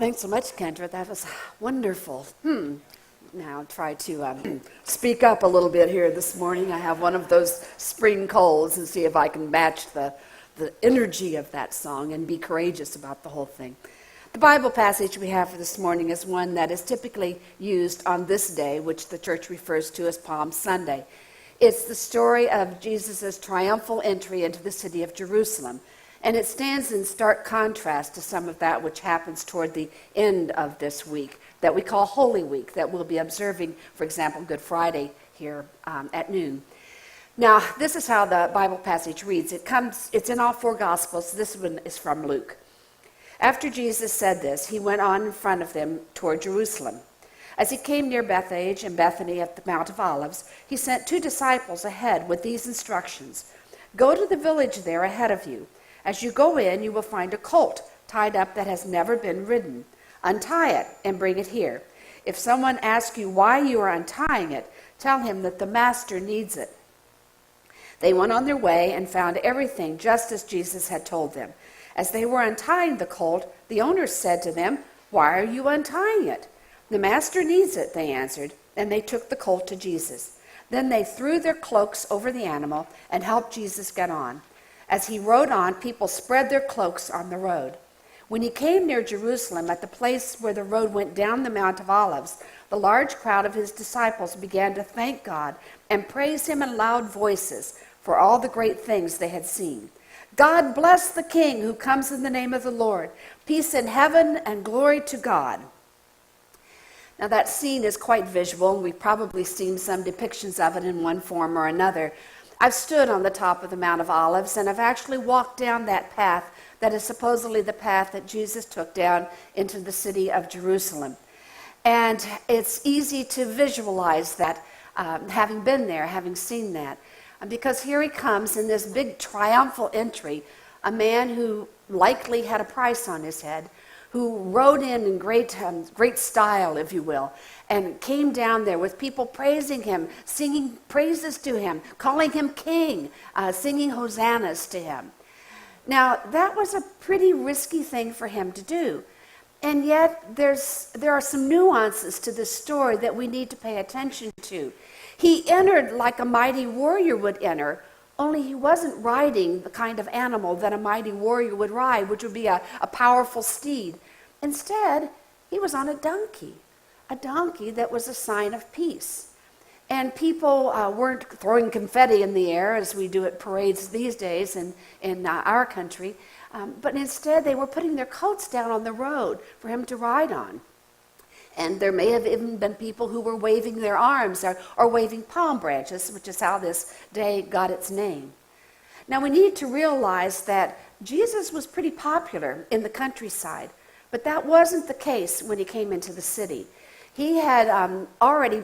Thanks so much, Kendra. That was wonderful. Now I'll try to speak up a little bit here this morning. I have one of those spring colds and see if I can match the energy of that song and be courageous about the whole thing. The Bible passage we have for this morning is one that is typically used on this day, which the church refers to as Palm Sunday. It's the story of Jesus' triumphal entry into the city of Jerusalem. And it stands in stark contrast to some of that which happens toward the end of this week that we call Holy Week, that we'll be observing, for example, Good Friday here at noon. Now, this is how the Bible passage reads. It's in all four Gospels. This one is from Luke. After Jesus said this, he went on in front of them toward Jerusalem. As he came near Bethphage and Bethany at the Mount of Olives, he sent 2 disciples ahead with these instructions. Go to the village there ahead of you. As you go in, you will find a colt tied up that has never been ridden. Untie it and bring it here. If someone asks you why you are untying it, tell him that the master needs it. They went on their way and found everything just as Jesus had told them. As they were untying the colt, the owners said to them, "Why are you untying it?" "The master needs it," they answered, and they took the colt to Jesus. Then they threw their cloaks over the animal and helped Jesus get on. As he rode on, people spread their cloaks on the road. When he came near Jerusalem, at the place where the road went down the Mount of Olives, the large crowd of his disciples began to thank God and praise him in loud voices for all the great things they had seen. "God bless the King who comes in the name of the Lord. Peace in heaven and glory to God." Now that scene is quite visual, and we've probably seen some depictions of it in one form or another. I've stood on the top of the Mount of Olives, and I've actually walked down that path that is supposedly the path that Jesus took down into the city of Jerusalem. And it's easy to visualize that, having been there, having seen that. Because here he comes in this big triumphal entry, a man who likely had a price on his head, who rode in great style, if you will, and came down there with people praising him, singing praises to him, calling him king, singing hosannas to him. Now, that was a pretty risky thing for him to do. And yet, there are some nuances to this story that we need to pay attention to. He entered like a mighty warrior would enter, only he wasn't riding the kind of animal that a mighty warrior would ride, which would be a powerful steed. Instead, he was on a donkey that was a sign of peace. And people weren't throwing confetti in the air as we do at parades these days in our country, but instead they were putting their coats down on the road for him to ride on. And there may have even been people who were waving their arms or waving palm branches, which is how this day got its name. Now we need to realize that Jesus was pretty popular in the countryside, but that wasn't the case when he came into the city. He had already,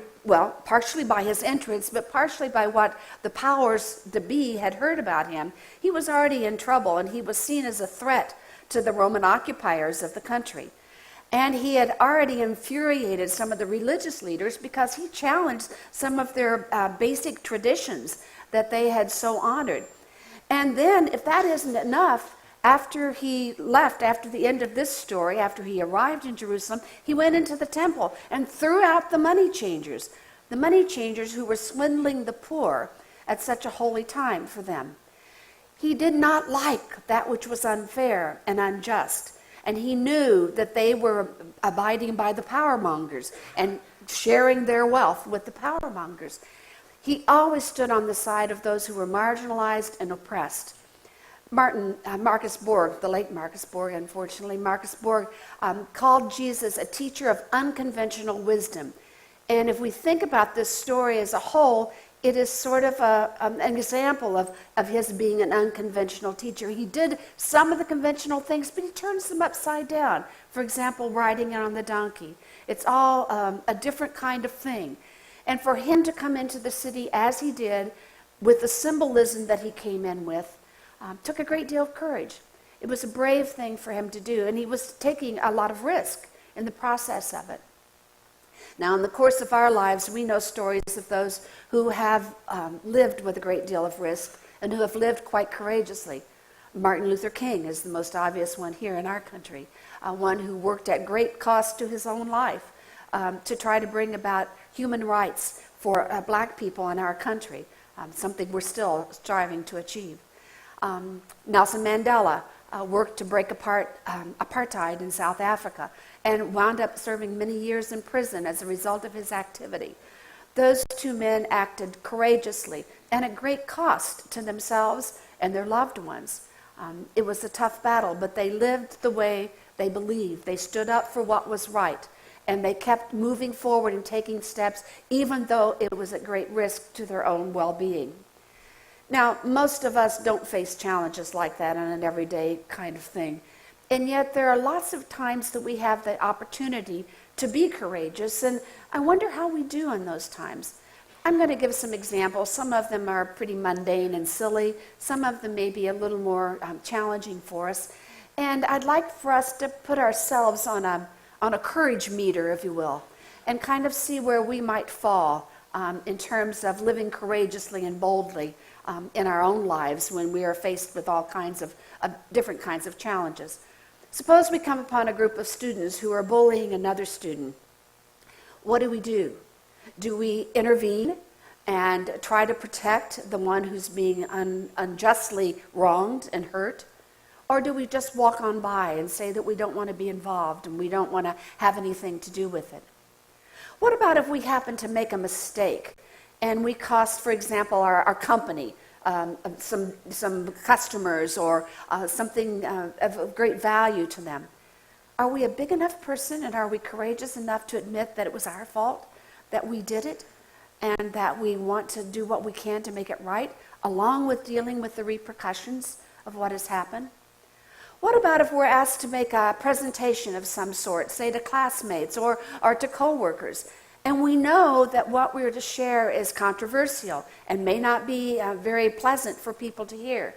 partially by his entrance, but partially by what the powers that be had heard about him, he was already in trouble, and he was seen as a threat to the Roman occupiers of the country. And he had already infuriated some of the religious leaders because he challenged some of their basic traditions that they had so honored. And then, if that isn't enough, after he left, after the end of this story, after he arrived in Jerusalem, he went into the temple and threw out the money changers who were swindling the poor at such a holy time for them. He did not like that which was unfair and unjust. And he knew that they were abiding by the power mongers and sharing their wealth with the power mongers. He always stood on the side of those who were marginalized and oppressed. Marcus Borg, the late Marcus Borg, unfortunately, Marcus Borg called Jesus a teacher of unconventional wisdom. And if we think about this story as a whole, it is sort of an example of his being an unconventional teacher. He did some of the conventional things, but he turns them upside down. For example, riding on the donkey. It's all a different kind of thing. And for him to come into the city as he did, with the symbolism that he came in with, took a great deal of courage. It was a brave thing for him to do, and he was taking a lot of risk in the process of it. Now, in the course of our lives, we know stories of those who have lived with a great deal of risk and who have lived quite courageously. Martin Luther King is the most obvious one here in our country, one who worked at great cost to his own life to try to bring about human rights for black people in our country, something we're still striving to achieve. Nelson Mandela worked to break apart apartheid in South Africa and wound up serving many years in prison as a result of his activity. Those two men acted courageously and at great cost to themselves and their loved ones. It was a tough battle, but they lived the way they believed. They stood up for what was right, and they kept moving forward and taking steps, even though it was at great risk to their own well-being. Now, most of us don't face challenges like that on an everyday kind of thing. And yet there are lots of times that we have the opportunity to be courageous, and I wonder how we do in those times. I'm going to give some examples. Some of them are pretty mundane and silly. Some of them may be a little more challenging for us. And I'd like for us to put ourselves on a courage meter, if you will, and kind of see where we might fall in terms of living courageously and boldly in our own lives when we are faced with all kinds of different kinds of challenges. Suppose we come upon a group of students who are bullying another student. What do? Do we intervene and try to protect the one who's being unjustly wronged and hurt? Or do we just walk on by and say that we don't want to be involved and we don't want to have anything to do with it? What about if we happen to make a mistake and we cost, for example, our company some customers or something of great value to them? Are we a big enough person and are we courageous enough to admit that it was our fault, that we did it, and that we want to do what we can to make it right, along with dealing with the repercussions of what has happened? What about if we're asked to make a presentation of some sort, say to classmates or to coworkers, and we know that what we're to share is controversial and may not be very pleasant for people to hear?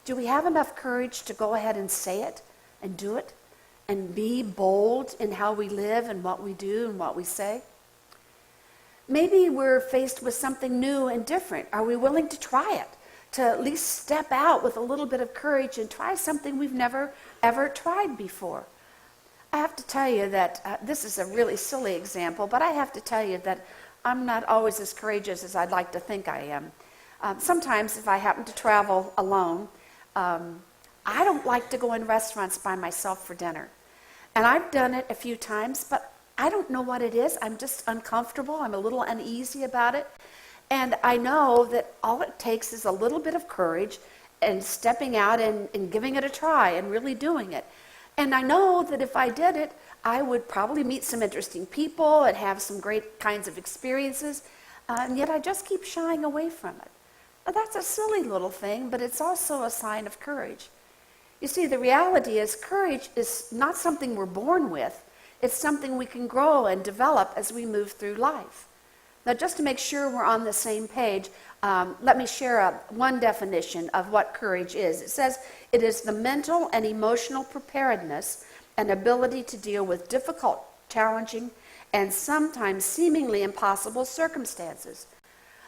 Do we have enough courage to go ahead and say it and do it and be bold in how we live and what we do and what we say? Maybe we're faced with something new and different. Are we willing to try it? To at least step out with a little bit of courage and try something we've never, ever tried before? I have to tell you that this is a really silly example, but I have to tell you that I'm not always as courageous as I'd like to think I am. Sometimes if I happen to travel alone, I don't like to go in restaurants by myself for dinner. And I've done it a few times, but I don't know what it is. I'm just uncomfortable. I'm a little uneasy about it. And I know that all it takes is a little bit of courage and stepping out and giving it a try and really doing it. And I know that if I did it, I would probably meet some interesting people and have some great kinds of experiences, and yet I just keep shying away from it. Now, that's a silly little thing, but it's also a sign of courage. You see, the reality is courage is not something we're born with. It's something we can grow and develop as we move through life. Now, just to make sure we're on the same page, let me share one definition of what courage is. It says it is the mental and emotional preparedness and ability to deal with difficult, challenging, and sometimes seemingly impossible circumstances.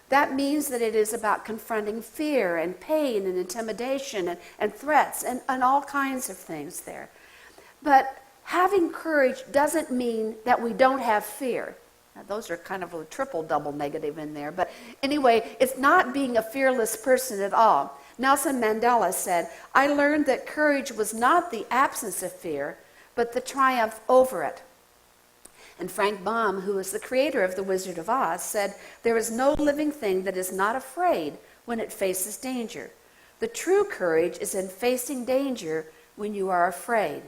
That means that it is about confronting fear and pain and intimidation and threats and all kinds of things there. But having courage doesn't mean that we don't have fear. Now, those are kind of a triple double negative in there. But anyway, it's not being a fearless person at all. Nelson Mandela said, "I learned that courage was not the absence of fear, but the triumph over it." And Frank Baum, who is the creator of The Wizard of Oz, said, "There is no living thing that is not afraid when it faces danger. The true courage is in facing danger when you are afraid."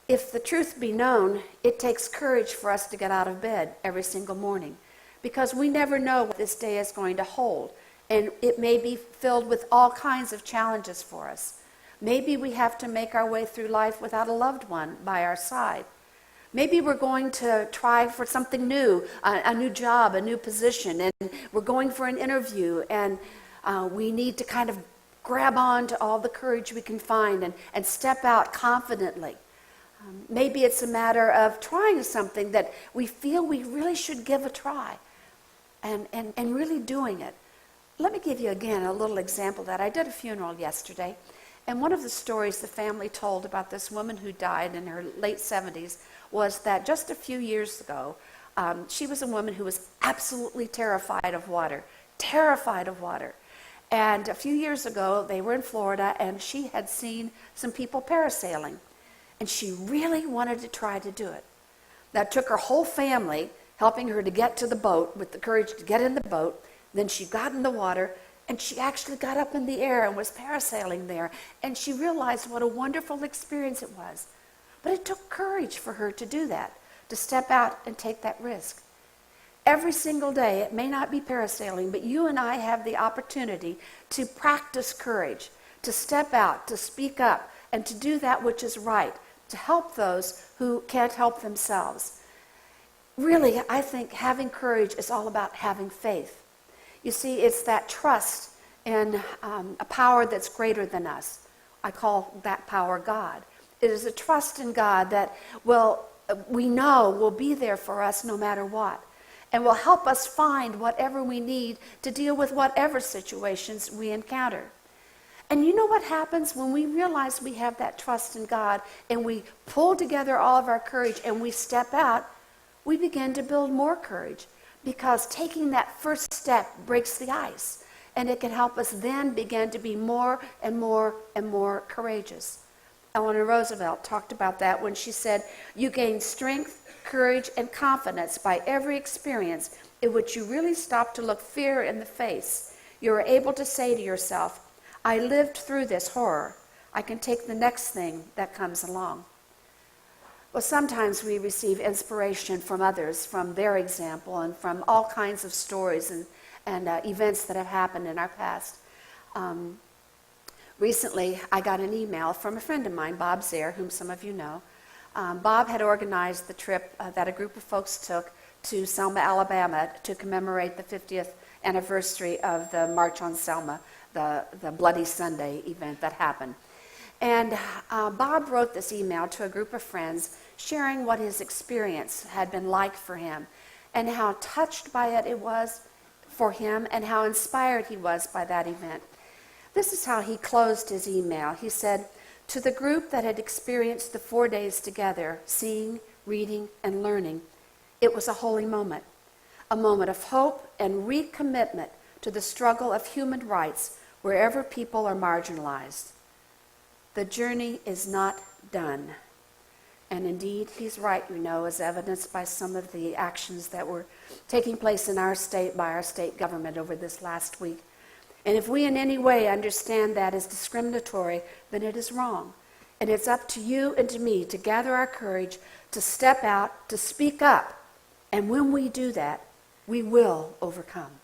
If the truth be known, it takes courage for us to get out of bed every single morning, because we never know what this day is going to hold, and it may be filled with all kinds of challenges for us. Maybe we have to make our way through life without a loved one by our side. Maybe we're going to try for something new, a new job, a new position, and we're going for an interview, and we need to kind of grab on to all the courage we can find and step out confidently. Maybe it's a matter of trying something that we feel we really should give a try and really doing it. Let me give you again a little example that I did a funeral yesterday, And one of the stories the family told about this woman who died in her late 70s was that just a few years ago, she was a woman who was absolutely terrified of water, terrified of water. And a few years ago, they were in Florida, and she had seen some people parasailing. And she really wanted to try to do it. That took her whole family helping her to get to the boat with the courage to get in the boat. Then she got in the water, and she actually got up in the air and was parasailing there. And she realized what a wonderful experience it was. But it took courage for her to do that, to step out and take that risk. Every single day, it may not be parasailing, but you and I have the opportunity to practice courage, to step out, to speak up, and to do that which is right, to help those who can't help themselves. Really, I think having courage is all about having faith. You see, it's that trust in a power that's greater than us. I call that power God. It is a trust in God that we know will be there for us no matter what, and will help us find whatever we need to deal with whatever situations we encounter. And you know what happens when we realize we have that trust in God and we pull together all of our courage and we step out? We begin to build more courage, because taking that first step breaks the ice, and it can help us then begin to be more and more and more courageous. Eleanor Roosevelt talked about that when she said, "You gain strength, courage, and confidence by every experience in which you really stop to look fear in the face. You are able to say to yourself, 'I lived through this horror. I can take the next thing that comes along.'" Well, sometimes we receive inspiration from others, from their example, and from all kinds of stories and events that have happened in our past. Recently, I got an email from a friend of mine, Bob Zare, whom some of you know. Bob had organized the trip that a group of folks took to Selma, Alabama, to commemorate the 50th anniversary of the March on Selma, the Bloody Sunday event that happened. And Bob wrote this email to a group of friends sharing what his experience had been like for him, and how touched by it was for him, and how inspired he was by that event. This is how he closed his email. He said, "To the group that had experienced the 4 days together, seeing, reading, and learning, it was a holy moment, a moment of hope and recommitment to the struggle of human rights wherever people are marginalized. The journey is not done." And indeed, he's right, as evidenced by some of the actions that were taking place in our state by our state government over this last week. And if we in any way understand that as discriminatory, then it is wrong. And it's up to you and to me to gather our courage, to step out, to speak up. And when we do that, we will overcome.